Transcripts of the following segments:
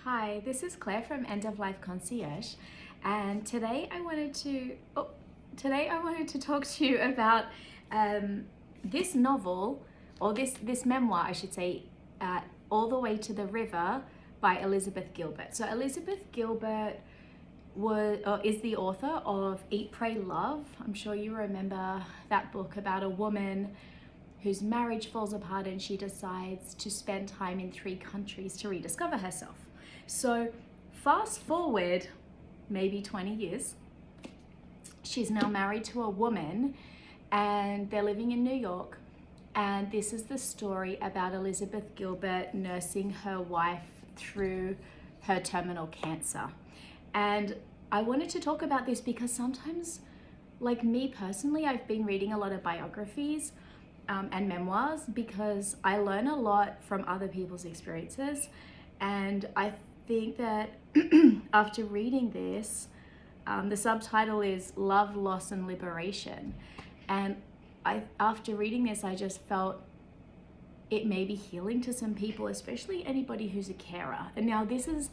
Hi, this is Claire from End of Life Concierge, and today I wanted to talk to you about this novel, or this memoir, I should say, All the Way to the River by Elizabeth Gilbert. So Elizabeth Gilbert is the author of Eat, Pray, Love. I'm sure you remember that book about a woman whose marriage falls apart and she decides to spend time in 3 countries to rediscover herself. So fast forward maybe 20 years, she's now married to a woman and they're living in New York. And this is the story about Elizabeth Gilbert nursing her wife through her terminal cancer. And I wanted to talk about this because sometimes, like me personally, I've been reading a lot of biographies and memoirs because I learn a lot from other people's experiences. And I think that after reading this, the subtitle is Love, Loss and Liberation. And after reading this, I just felt it may be healing to some people, especially anybody who's a carer. And now this is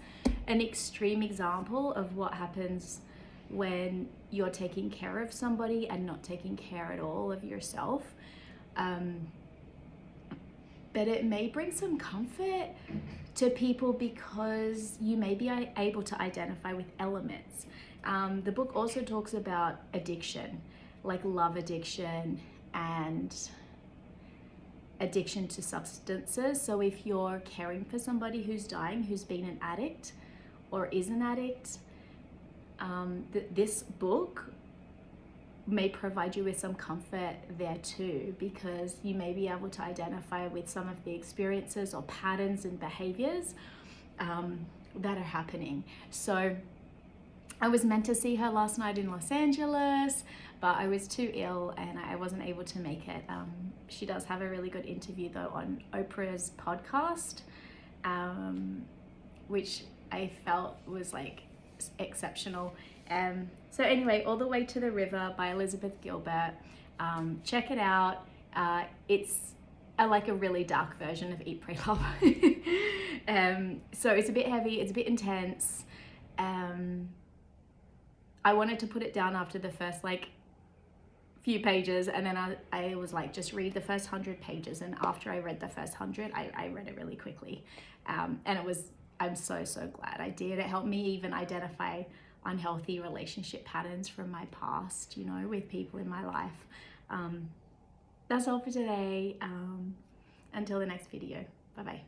an extreme example of what happens when you're taking care of somebody and not taking care at all of yourself. But it may bring some comfort to people because you may be able to identify with elements. The book also talks about addiction, like love addiction and addiction to substances. So if you're caring for somebody who's dying, who's been an addict or is an addict, this book may provide you with some comfort there too, because you may be able to identify with some of the experiences or patterns and behaviors that are happening. So I was meant to see her last night in Los Angeles, but I was too ill and I wasn't able to make it. She does have a really good interview though on Oprah's podcast, which I felt was like exceptional. So anyway, All the Way to the River by Elizabeth Gilbert. Check it out. It's like a really dark version of Eat, Pray, Love. So it's a bit heavy, it's a bit intense. I wanted to put it down after the first few pages, and then I was like, just read the first 100 pages. And after I read the first 100, I read it really quickly. And I'm so glad I did. It helped me even identify unhealthy relationship patterns from my past, with people in my life. That's all for today. Until the next video. Bye-bye.